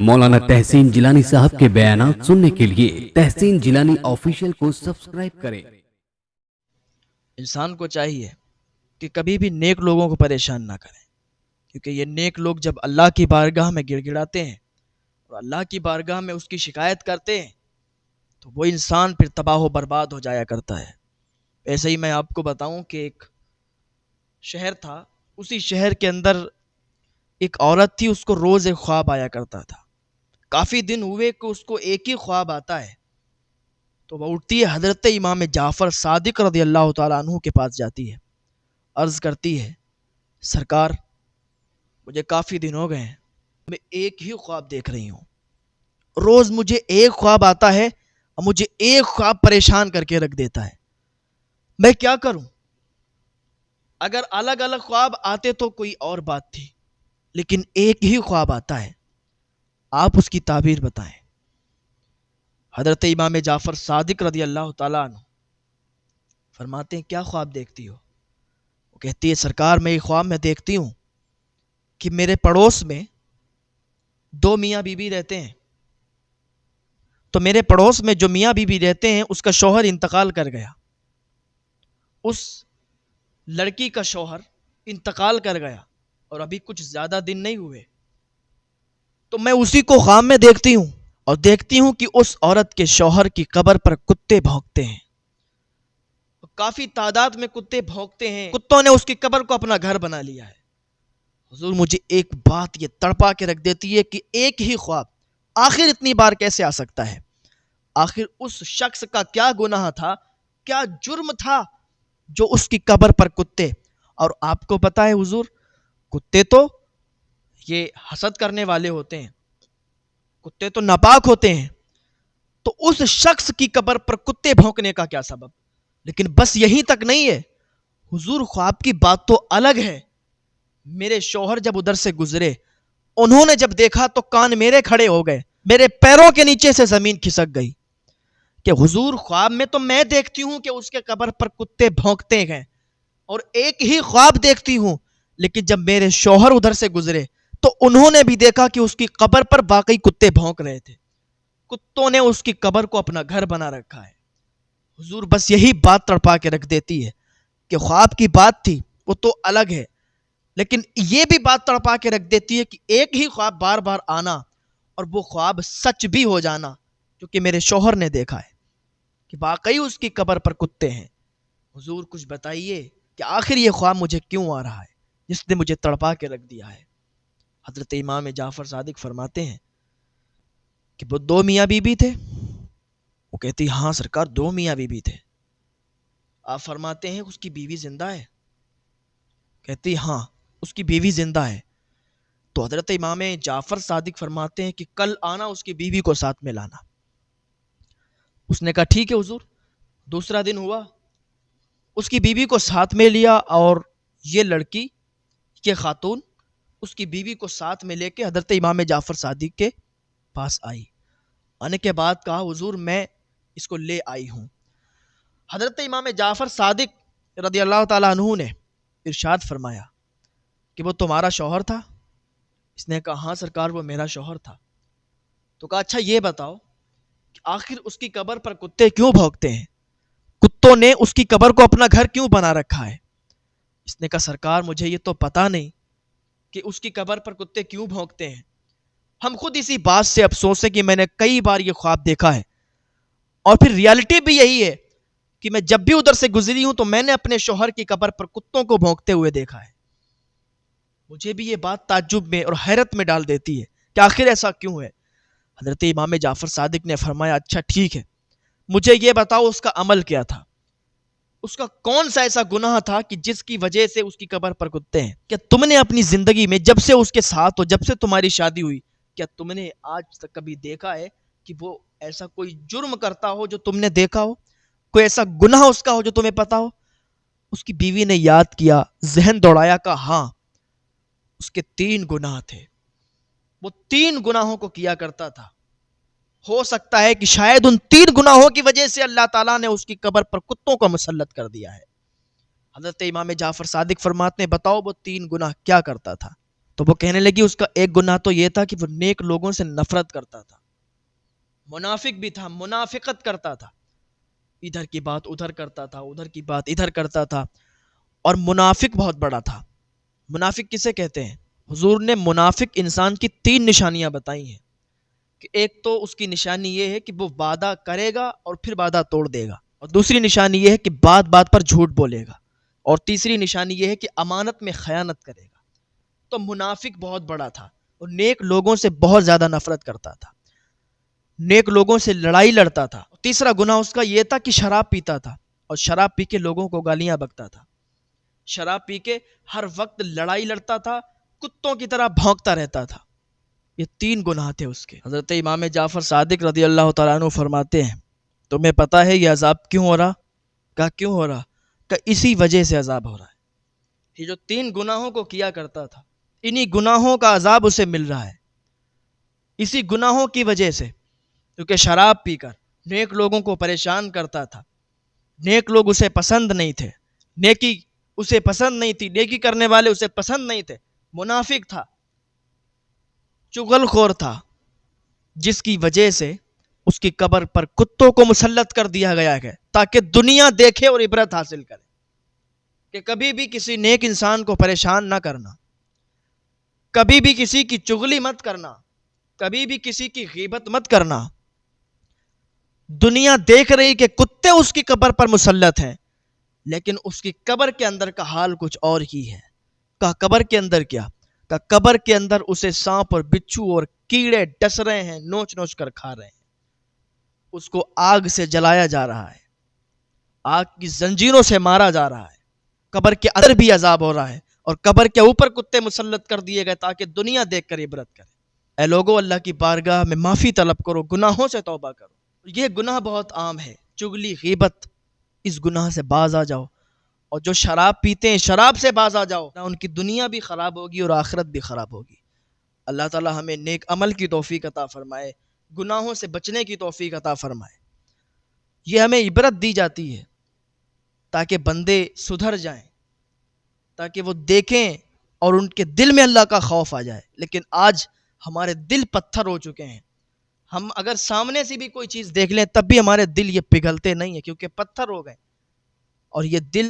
مولانا تحسین جیلانی صاحب کے بیانات سننے کے لیے تحسین جیلانی آفیشیل کو سبسکرائب کریں۔ انسان کو چاہیے کہ کبھی بھی نیک لوگوں کو پریشان نہ کریں، کیونکہ یہ نیک لوگ جب اللہ کی بارگاہ میں گڑ گڑاتے ہیں اور اللہ کی بارگاہ میں اس کی شکایت کرتے ہیں تو وہ انسان پھر تباہ و برباد ہو جایا کرتا ہے۔ ایسے ہی میں آپ کو بتاؤں کہ ایک شہر تھا، اسی شہر کے اندر ایک عورت تھی، اس کو روز ایک خواب آیا کرتا تھا۔ کافی دن ہوئے کہ اس کو ایک ہی خواب آتا ہے، تو وہ اٹھتی ہے، حضرت امام جعفر صادق رضی اللہ تعالیٰ عنہ کے پاس جاتی ہے، عرض کرتی ہے سرکار مجھے کافی دن ہو گئے ہیں، میں ایک ہی خواب دیکھ رہی ہوں، روز مجھے ایک خواب آتا ہے اور مجھے ایک خواب پریشان کر کے رکھ دیتا ہے، میں کیا کروں؟ اگر الگ الگ خواب آتے تو کوئی اور بات تھی، لیکن ایک ہی خواب آتا ہے، آپ اس کی تعبیر بتائیں۔ حضرت امام جعفر صادق رضی اللہ تعالیٰ عنہ فرماتے ہیں کیا خواب دیکھتی ہو؟ وہ کہتی ہے سرکار میں ایک خواب میں دیکھتی ہوں کہ میرے پڑوس میں دو میاں بیوی رہتے ہیں، تو میرے پڑوس میں جو میاں بیوی رہتے ہیں اس کا شوہر انتقال کر گیا، اس لڑکی کا شوہر انتقال کر گیا اور ابھی کچھ زیادہ دن نہیں ہوئے، تو میں اسی کو خواب میں دیکھتی ہوں اور دیکھتی ہوں کہ اس عورت کے شوہر کی قبر پر کتے بھونکتے ہیں، کافی تعداد میں کتے بھونکتے ہیں، کتوں نے اس کی قبر کو اپنا گھر بنا لیا ہے۔ حضور مجھے ایک بات یہ تڑپا کے رکھ دیتی ہے کہ ایک ہی خواب آخر اتنی بار کیسے آ سکتا ہے؟ آخر اس شخص کا کیا گناہ تھا، کیا جرم تھا جو اس کی قبر پر کتے؟ اور آپ کو پتا ہے حضور کتے تو یہ حسد کرنے والے ہوتے ہیں، کتے تو ناپاک ہوتے ہیں، تو اس شخص کی قبر پر کتے بھونکنے کا کیا سبب؟ لیکن بس یہیں تک نہیں ہے، حضور خواب کی بات تو الگ ہے، میرے شوہر جب ادھر سے گزرے انہوں نے جب دیکھا تو کان میرے کھڑے ہو گئے، میرے پیروں کے نیچے سے زمین کھسک گئی کہ حضور خواب میں تو میں دیکھتی ہوں کہ اس کے قبر پر کتے بھونکتے ہیں اور ایک ہی خواب دیکھتی ہوں، لیکن جب میرے شوہر ادھر سے گزرے تو انہوں نے بھی دیکھا کہ اس کی قبر پر واقعی کتے بھونک رہے تھے، کتوں نے اس کی قبر کو اپنا گھر بنا رکھا ہے۔ حضور بس یہی بات تڑپا کے رکھ دیتی ہے کہ خواب کی بات تھی وہ تو الگ ہے، لیکن یہ بھی بات تڑپا کے رکھ دیتی ہے کہ ایک ہی خواب بار بار آنا اور وہ خواب سچ بھی ہو جانا، جو کہ میرے شوہر نے دیکھا ہے کہ واقعی اس کی قبر پر کتے ہیں۔ حضور کچھ بتائیے کہ آخر یہ خواب مجھے کیوں آ رہا ہے جس نے مجھے تڑپا کے رکھ دیا ہے؟ حضرت امام جعفر صادق فرماتے ہیں کہ وہ دو میاں بیوی تھے، وہ کہتی ہاں سرکار دو میاں بیوی تھے۔ آپ فرماتے ہیں اس کی بیوی زندہ ہے؟ کہتی ہاں اس کی بیوی زندہ ہے۔ تو حضرت امام جعفر صادق فرماتے ہیں کہ کل آنا اس کی بیوی کو ساتھ میں لانا۔ اس نے کہا ٹھیک ہے حضور۔ دوسرا دن ہوا، اس کی بیوی کو ساتھ میں لیا اور یہ لڑکی یہ خاتون اس کی بیوی کو ساتھ میں لے کے حضرت امام جعفر صادق کے پاس آئی۔ آنے کے بعد کہا حضور میں اس کو لے آئی ہوں۔ حضرت امام جعفر صادق رضی اللہ تعالیٰ عنہ نے ارشاد فرمایا کہ وہ تمہارا شوہر تھا؟ اس نے کہا ہاں سرکار وہ میرا شوہر تھا۔ تو کہا اچھا یہ بتاؤ کہ آخر اس کی قبر پر کتے کیوں بھونکتے ہیں؟ کتوں نے اس کی قبر کو اپنا گھر کیوں بنا رکھا ہے؟ اس نے کہا سرکار مجھے یہ تو پتا نہیں کہ اس کی قبر پر کتے کیوں بھونکتے ہیں، ہم خود اسی بات سے افسوس ہے کہ میں نے کئی بار یہ خواب دیکھا ہے، اور پھر ریالٹی بھی یہی ہے کہ میں جب بھی ادھر سے گزری ہوں تو میں نے اپنے شوہر کی قبر پر کتوں کو بھونکتے ہوئے دیکھا ہے۔ مجھے بھی یہ بات تعجب میں اور حیرت میں ڈال دیتی ہے کہ آخر ایسا کیوں ہے؟ حضرت امام جعفر صادق نے فرمایا اچھا ٹھیک ہے، مجھے یہ بتاؤ اس کا عمل کیا تھا، اس کا کون سا ایسا گناہ تھا کہ جس کی وجہ سے اس کی قبر پر کتے ہیں؟ کیا تم نے اپنی زندگی میں جب سے اس کے ساتھ ہو، جب سے تمہاری شادی ہوئی، کیا تم نے آج تک کبھی دیکھا ہے کہ وہ ایسا کوئی جرم کرتا ہو جو تم نے دیکھا ہو، کوئی ایسا گناہ اس کا ہو جو تمہیں پتا ہو؟ اس کی بیوی نے یاد کیا، ذہن دوڑایا، کہا ہاں اس کے 3 گناہ تھے، وہ 3 گناہوں کو کیا کرتا تھا، ہو سکتا ہے کہ شاید ان 3 گناہوں کی وجہ سے اللہ تعالیٰ نے اس کی قبر پر کتوں کو مسلط کر دیا ہے۔ حضرت امام جعفر صادق فرماتے ہیں بتاؤ وہ 3 گناہ کیا کرتا تھا؟ تو وہ کہنے لگی اس کا ایک گناہ تو یہ تھا کہ وہ نیک لوگوں سے نفرت کرتا تھا، منافق بھی تھا، منافقت کرتا تھا، ادھر کی بات ادھر کرتا تھا، ادھر کی بات ادھر کرتا تھا، اور منافق بہت بڑا تھا۔ منافق کسے کہتے ہیں؟ حضور نے منافق انسان کی 3 نشانیاں بتائی ہیں کہ ایک تو اس کی نشانی یہ ہے کہ وہ وعدہ کرے گا اور پھر وعدہ توڑ دے گا، اور دوسری نشانی یہ ہے کہ بات بات پر جھوٹ بولے گا، اور تیسری نشانی یہ ہے کہ امانت میں خیانت کرے گا۔ تو منافق بہت بڑا تھا اور نیک لوگوں سے بہت زیادہ نفرت کرتا تھا، نیک لوگوں سے لڑائی لڑتا تھا۔ تیسرا گناہ اس کا یہ تھا کہ شراب پیتا تھا اور شراب پی کے لوگوں کو گالیاں بکتا تھا، شراب پی کے ہر وقت لڑائی لڑتا تھا، کتوں کی طرح بھونکتا رہتا تھا۔ یہ 3 گناہ تھے اس کے۔ حضرت امام جعفر صادق رضی اللہ تعالیٰ عنہ فرماتے ہیں تمہیں پتہ ہے یہ عذاب کیوں ہو رہا؟ کہا کیوں ہو رہا؟ کہ اسی وجہ سے عذاب ہو رہا ہے۔ یہ جو 3 گناہوں کو کیا کرتا تھا، انہی گناہوں کا عذاب اسے مل رہا ہے، اسی گناہوں کی وجہ سے، کیونکہ شراب پی کر نیک لوگوں کو پریشان کرتا تھا، نیک لوگ اسے پسند نہیں تھے، نیکی اسے پسند نہیں تھی، نیکی کرنے والے اسے پسند نہیں تھے، منافق تھا، چغل خور تھا، جس کی وجہ سے اس کی قبر پر کتوں کو مسلط کر دیا گیا ہے تاکہ دنیا دیکھے اور عبرت حاصل کرے کہ کبھی بھی کسی نیک انسان کو پریشان نہ کرنا، کبھی بھی کسی کی چغلی مت کرنا، کبھی بھی کسی کی غیبت مت کرنا۔ دنیا دیکھ رہی کہ کتے اس کی قبر پر مسلط ہیں، لیکن اس کی قبر کے اندر کا حال کچھ اور ہی ہے۔ کہا قبر کے اندر کیا؟ کہا قبر کے اندر اسے سانپ اور بچھو اور کیڑے ڈس رہے ہیں، نوچ نوچ کر کھا رہے ہیں، اس کو آگ سے جلایا جا رہا ہے، آگ کی زنجیروں سے مارا جا رہا ہے، قبر کے اندر بھی عذاب ہو رہا ہے، اور قبر کے اوپر کتے مسلط کر دیے گئے تاکہ دنیا دیکھ کر عبرت کرے۔ اے لوگو، اللہ کی بارگاہ میں معافی طلب کرو، گناہوں سے توبہ کرو۔ یہ گناہ بہت عام ہے، چغلی، غیبت، اس گناہ سے باز آ جاؤ، اور جو شراب پیتے ہیں شراب سے باز آ جاؤ، ان کی دنیا بھی خراب ہوگی اور آخرت بھی خراب ہوگی۔ اللہ تعالی ہمیں نیک عمل کی توفیق عطا فرمائے، گناہوں سے بچنے کی توفیق عطا فرمائے۔ یہ ہمیں عبرت دی جاتی ہے تاکہ بندے سدھر جائیں، تاکہ وہ دیکھیں اور ان کے دل میں اللہ کا خوف آ جائے۔ لیکن آج ہمارے دل پتھر ہو چکے ہیں، ہم اگر سامنے سے بھی کوئی چیز دیکھ لیں تب بھی ہمارے دل یہ پگھلتے نہیں ہیں، کیونکہ پتھر ہو گئے، اور یہ دل